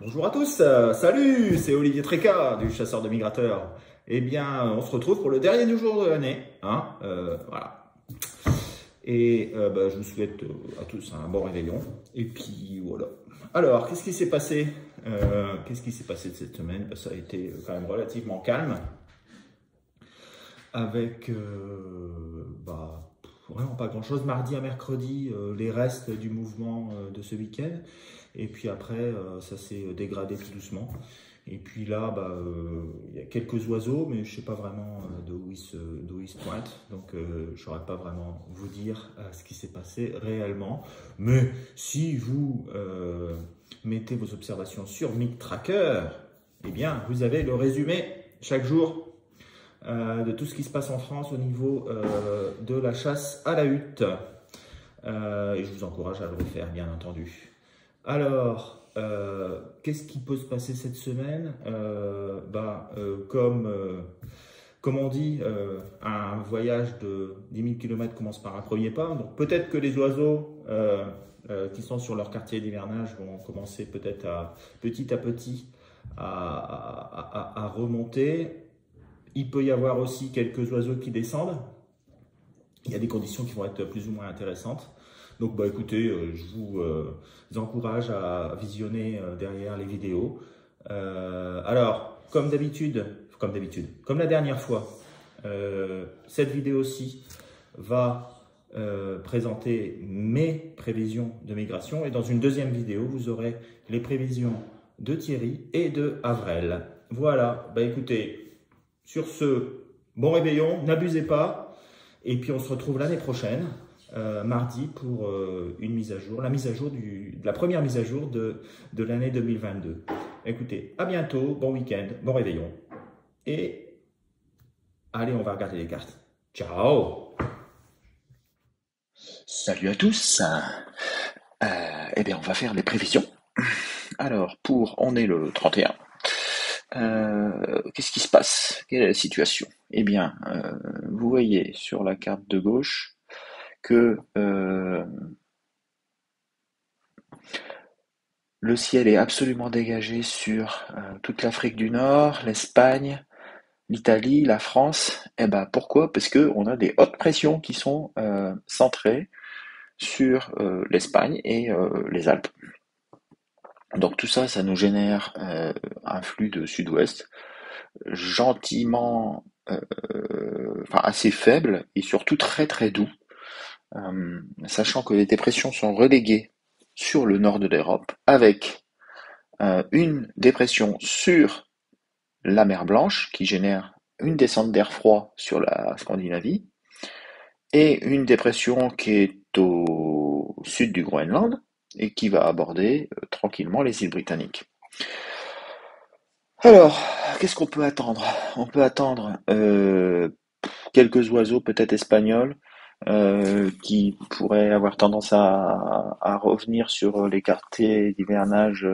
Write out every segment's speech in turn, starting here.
Bonjour à tous, salut, c'est Olivier Tréca du Chasseur de Migrateurs. Eh bien, on se retrouve pour le dernier jour de l'année, hein, voilà. Et je vous souhaite à tous un bon réveillon. Et puis voilà. Alors, qu'est-ce qui s'est passé Qu'est-ce qui s'est passé de cette semaine? Ça a été quand même relativement calme, avec vraiment pas grand-chose. Mardi à mercredi, les restes du mouvement de ce week-end. Et puis après, ça s'est dégradé tout doucement. Et puis là, il y a quelques oiseaux, mais je ne sais pas vraiment d'où ils se pointent. Donc, je ne saurais pas vraiment vous dire ce qui s'est passé réellement. Mais si vous mettez vos observations sur Mic Tracker, eh bien, vous avez le résumé chaque jour de tout ce qui se passe en France au niveau de la chasse à la hutte. Et je vous encourage à le refaire, bien entendu. Alors, qu'est-ce qui peut se passer cette semaine? Comme on dit, un voyage de 10 000 km commence par un premier pas. Donc peut-être que les oiseaux qui sont sur leur quartier d'hivernage vont commencer peut-être petit à petit à remonter. Il peut y avoir aussi quelques oiseaux qui descendent. Il y a des conditions qui vont être plus ou moins intéressantes. Donc écoutez, je vous encourage à visionner derrière les vidéos. Alors, comme la dernière fois, cette vidéo-ci va présenter mes prévisions de migration. Et dans une deuxième vidéo, vous aurez les prévisions de Thierry et de Avrel. Voilà, écoutez, sur ce, bon réveillon, n'abusez pas. Et puis on se retrouve l'année prochaine, mardi, pour une mise à jour, la première mise à jour de l'année 2022. Écoutez, à bientôt, bon week-end, bon réveillon. Et allez, on va regarder les cartes. Ciao! Salut à tous. Eh bien, on va faire les prévisions. Alors, on est le 31. Qu'est-ce qui se passe? Quelle est la situation? Eh bien, vous voyez sur la carte de gauche que le ciel est absolument dégagé sur toute l'Afrique du Nord, l'Espagne, l'Italie, la France. Eh ben, pourquoi? Parce que on a des hautes pressions qui sont centrées sur l'Espagne et les Alpes. Donc tout ça, ça nous génère un flux de sud-ouest gentiment, enfin assez faible et surtout très très doux, sachant que les dépressions sont reléguées sur le nord de l'Europe avec une dépression sur la mer Blanche qui génère une descente d'air froid sur la Scandinavie et une dépression qui est au sud du Groenland et qui va aborder tranquillement les îles britanniques. Alors, qu'est-ce qu'on peut attendre? On peut attendre quelques oiseaux, peut-être espagnols, qui pourraient avoir tendance à revenir sur les quartiers d'hivernage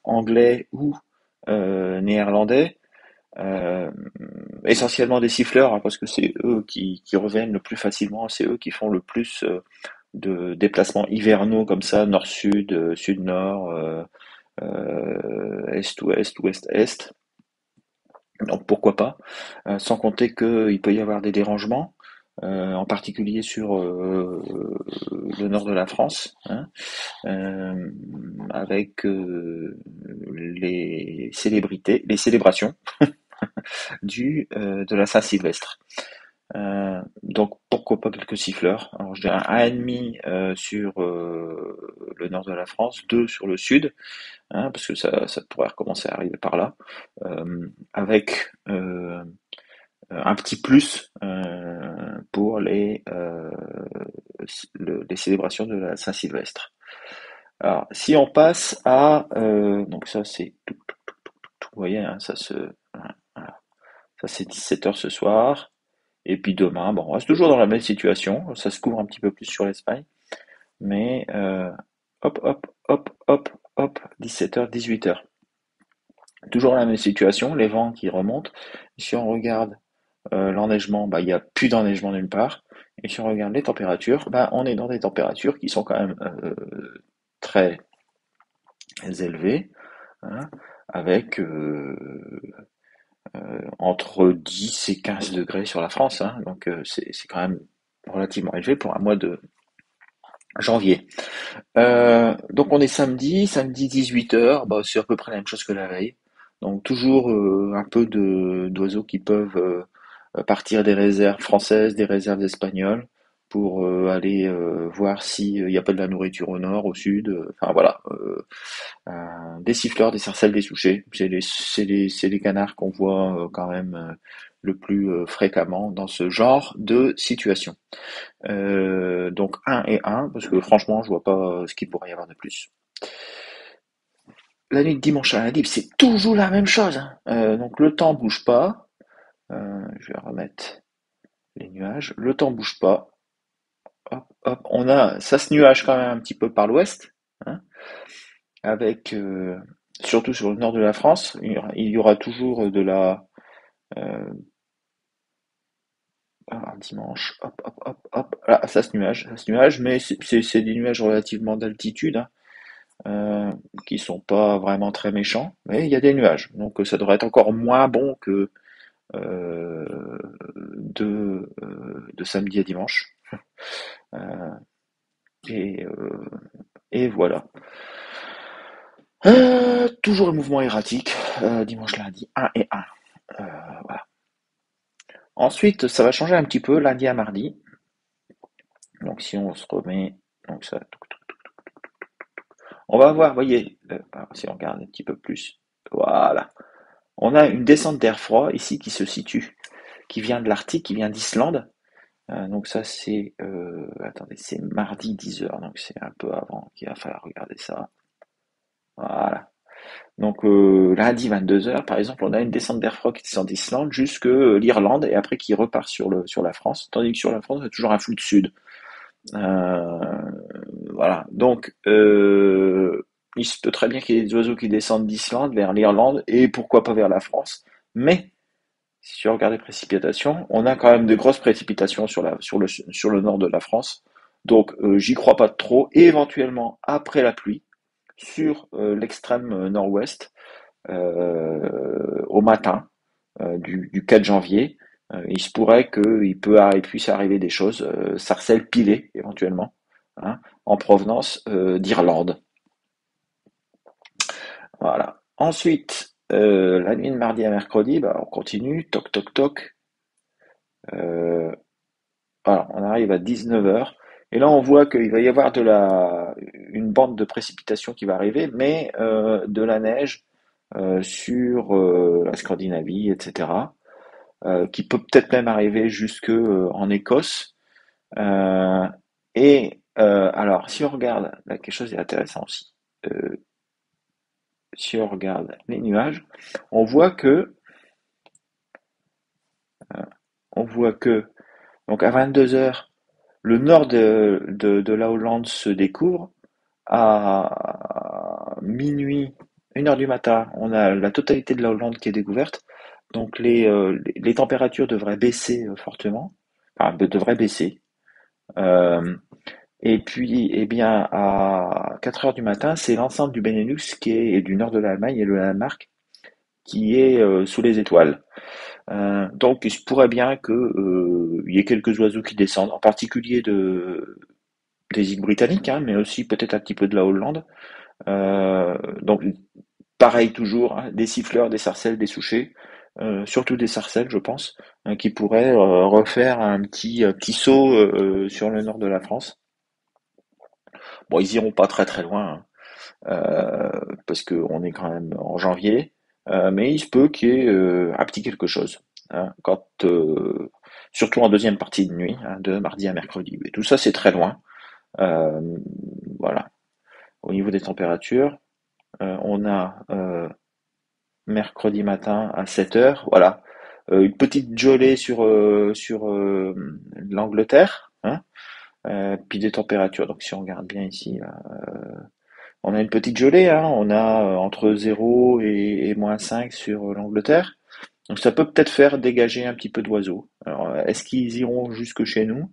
anglais ou néerlandais. Euh, Essentiellement des siffleurs, hein, parce que c'est eux qui reviennent le plus facilement, c'est eux qui font le plus de déplacements hivernaux comme ça, nord-sud, sud-nord, est-ouest, ouest-est. Donc pourquoi pas, sans compter qu'il peut y avoir des dérangements, en particulier sur le nord de la France, hein, avec les célébrations de la Saint-Sylvestre. Donc pourquoi pas quelques siffleurs. Alors je dirais un et demi sur le nord de la France, deux sur le sud, hein, parce que ça pourrait recommencer à arriver par là, avec un petit plus pour les célébrations de la Saint-Sylvestre. Alors, si on passe à... donc ça, c'est... Vous voyez, hein, voilà. Ça, c'est 17 h ce soir. Et puis demain, bon, on reste toujours dans la même situation. Ça se couvre un petit peu plus sur l'Espagne. Mais hop, hop, hop, hop, hop, 17 h, 18 h. Toujours la même situation, les vents qui remontent. Si on regarde l'enneigement, il n'y a plus d'enneigement nulle part. Et si on regarde les températures, on est dans des températures qui sont quand même très élevées. hein, avec entre 10 et 15 degrés sur la France, hein, donc c'est quand même relativement élevé pour un mois de janvier. Donc on est samedi 18h, bah, c'est à peu près la même chose que la veille. Donc toujours un peu d'oiseaux qui peuvent partir des réserves françaises, des réserves espagnoles, pour aller voir s'il n'y a pas de la nourriture au nord, au sud. Enfin voilà, des siffleurs, des sarcelles, des souchets. C'est les canards qu'on voit quand même le plus fréquemment dans ce genre de situation. Donc un et un, parce que franchement, je vois pas ce qu'il pourrait y avoir de plus. La nuit de dimanche à lundi, c'est toujours la même chose, hein. Donc le temps bouge pas. Je vais remettre les nuages. Le temps bouge pas. Hop, hop. Ça se nuage quand même un petit peu par l'ouest, hein, avec surtout sur le nord de la France, il y aura toujours de la dimanche. Hop, hop, hop, hop. Là, ça se nuage, mais c'est des nuages relativement d'altitude, hein, qui sont pas vraiment très méchants, mais il y a des nuages, donc ça devrait être encore moins bon que euh, de samedi à dimanche. Euh, et, euh, et voilà. Toujours le mouvement erratique, dimanche, lundi, un et un. Voilà. Ensuite, ça va changer un petit peu lundi à mardi. Donc si on se remet, donc ça, on va voir, vous voyez, si on regarde un petit peu plus, voilà. On a une descente d'air froid ici qui se situe, qui vient de l'Arctique, qui vient d'Islande. Donc ça c'est, attendez, c'est mardi 10h, donc c'est un peu avant qu'il va falloir regarder ça. Voilà. Donc lundi 22h, par exemple, on a une descente d'air froid qui descend d'Islande jusque l'Irlande et après qui repart sur la France, tandis que sur la France, on a toujours un flux de sud. Euh, voilà. Donc il se peut très bien qu'il y ait des oiseaux qui descendent d'Islande vers l'Irlande et pourquoi pas vers la France. Mais si on regarde les précipitations, on a quand même de grosses précipitations sur le nord de la France. Donc j'y crois pas trop. Et éventuellement après la pluie sur l'extrême nord-ouest au matin du 4 janvier. Il se pourrait qu'il puisse arriver des choses, sarcelles pilées éventuellement, hein, en provenance d'Irlande. Voilà. Ensuite, la nuit de mardi à mercredi, bah, on continue, toc toc toc. Euh, voilà, on arrive à 19h. Et là, on voit qu'il va y avoir une bande de précipitations qui va arriver, mais de la neige sur la Scandinavie, etc. Qui peut peut-être même arriver jusque en Écosse. Euh, alors, si on regarde, là, quelque chose d'intéressant aussi. Euh, si on regarde les nuages, on voit que, on voit que, donc à 22h, le nord de la Hollande se découvre. À minuit, 1h du matin, on a la totalité de la Hollande qui est découverte. Donc les températures devraient baisser fortement, enfin devraient baisser. Euh, et puis, eh bien, à 4 heures du matin, c'est l'ensemble du Benelux et du nord de l'Allemagne et le Danemark qui est sous les étoiles. Donc, il se pourrait bien que il y ait quelques oiseaux qui descendent, en particulier des îles britanniques, hein, mais aussi peut-être un petit peu de la Hollande. Donc, pareil toujours, hein, des siffleurs, des sarcelles, des souchets, surtout des sarcelles, je pense, hein, qui pourraient refaire un petit saut sur le nord de la France. Bon, ils iront pas très très loin, hein, parce qu'on est quand même en janvier, mais il se peut qu'il y ait un petit quelque chose, hein, surtout en deuxième partie de nuit, hein, de mardi à mercredi. Et tout ça, c'est très loin. Euh, voilà. Au niveau des températures, on a mercredi matin à 7h, voilà. Une petite gelée sur l'Angleterre, hein, puis des températures. Donc si on regarde bien ici, là, on a une petite gelée, hein, on a entre 0 et -5 sur l'Angleterre. Donc ça peut peut-être faire dégager un petit peu d'oiseaux. Alors est-ce qu'ils iront jusque chez nous?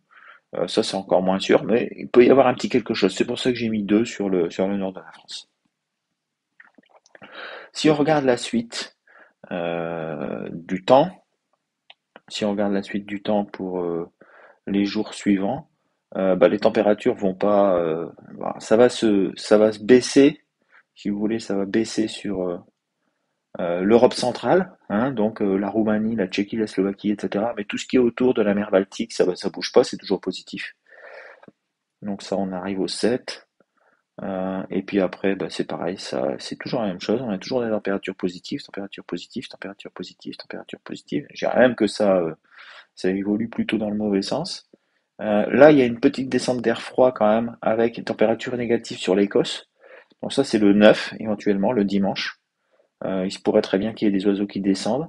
Ça c'est encore moins sûr, mais il peut y avoir un petit quelque chose. C'est pour ça que j'ai mis 2 sur le nord de la France. Si on regarde la suite du temps, si on regarde la suite du temps pour les jours suivants, les températures vont pas, ça va se baisser, si vous voulez, ça va baisser sur l'Europe centrale, hein, donc la Roumanie, la Tchéquie, la Slovaquie, etc. Mais tout ce qui est autour de la mer Baltique, ça bouge pas, c'est toujours positif. Donc ça, on arrive au 7. Et puis après, c'est pareil, ça, c'est toujours la même chose. On a toujours des températures positives, températures positives, températures positives, températures positives. Je dirais même que ça évolue plutôt dans le mauvais sens. Là, il y a une petite descente d'air froid quand même, avec une température négative sur l'Écosse. Donc ça, c'est le 9, éventuellement, le dimanche. Il se pourrait très bien qu'il y ait des oiseaux qui descendent.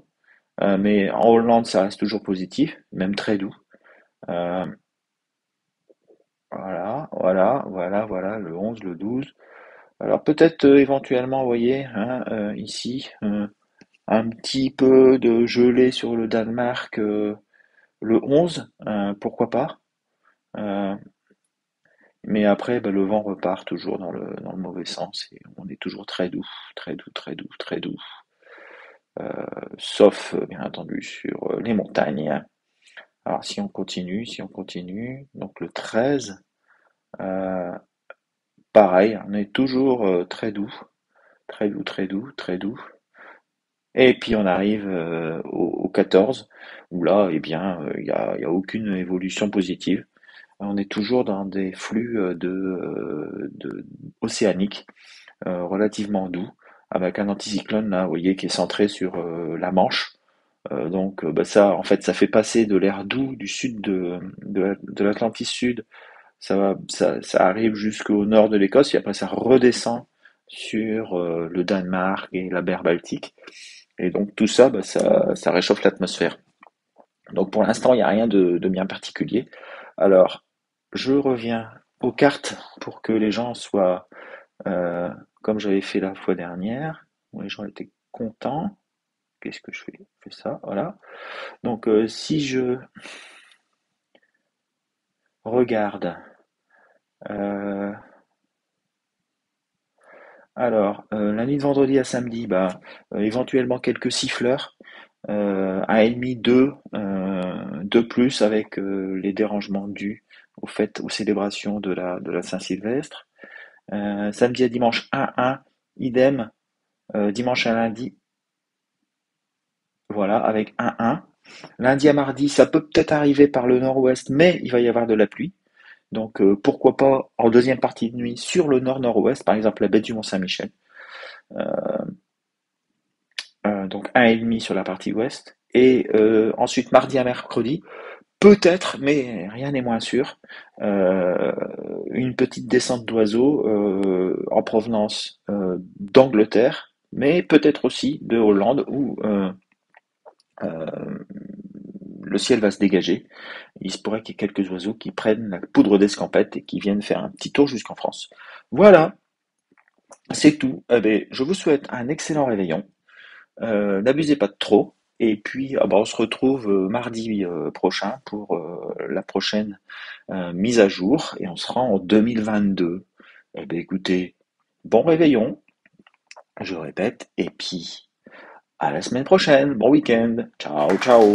Mais en Hollande, ça reste toujours positif, même très doux. Euh, voilà, le 11, le 12. Alors peut-être éventuellement, vous voyez, hein, ici, un petit peu de gelée sur le Danemark le 11, pourquoi pas. Euh, mais après, le vent repart toujours dans le mauvais sens et on est toujours très doux, très doux, très doux, très doux. Sauf, bien entendu, sur les montagnes. Alors si on continue, donc le 13, euh, pareil, on est toujours très doux, très doux, très doux, très doux. Et puis on arrive au 14, où là, eh bien, il y a aucune évolution positive. On est toujours dans des flux océaniques relativement doux, avec un anticyclone là, vous voyez, qui est centré sur la Manche. Ça, en fait, ça fait passer de l'air doux du sud de l'Atlantique Sud. Ça arrive jusqu'au nord de l'Écosse et après ça redescend sur le Danemark et la mer Baltique. Et donc tout ça, ça réchauffe l'atmosphère. Donc pour l'instant, il n'y a rien de bien particulier. Alors, je reviens aux cartes pour que les gens soient euh, comme j'avais fait la fois dernière. Où les gens étaient contents. Qu'est-ce que je fais? Je fais ça, voilà. Donc si je regarde, euh, la nuit de vendredi à samedi, éventuellement quelques siffleurs, 1,5, 2, 2 plus avec les dérangements dus aux célébrations de la Saint-Sylvestre. Samedi à dimanche 1, idem, dimanche à lundi, voilà, avec 1. Lundi à mardi, ça peut peut-être arriver par le nord-ouest, mais il va y avoir de la pluie. Donc pourquoi pas en deuxième partie de nuit sur le nord-nord-ouest, par exemple la baie du Mont-Saint-Michel. Donc 1,5 sur la partie ouest. Et ensuite mardi à mercredi, peut-être, mais rien n'est moins sûr, une petite descente d'oiseaux en provenance d'Angleterre, mais peut-être aussi de Hollande où euh, le ciel va se dégager. Il se pourrait qu'il y ait quelques oiseaux qui prennent la poudre d'escampette et qui viennent faire un petit tour jusqu'en France. Voilà, c'est tout. Eh bien, je vous souhaite un excellent réveillon. N'abusez pas de trop. Et puis, on se retrouve mardi prochain pour la prochaine mise à jour. Et on sera en 2022. Eh bien, écoutez, bon réveillon, je répète. Et puis, à la semaine prochaine. Bon week-end. Ciao, ciao.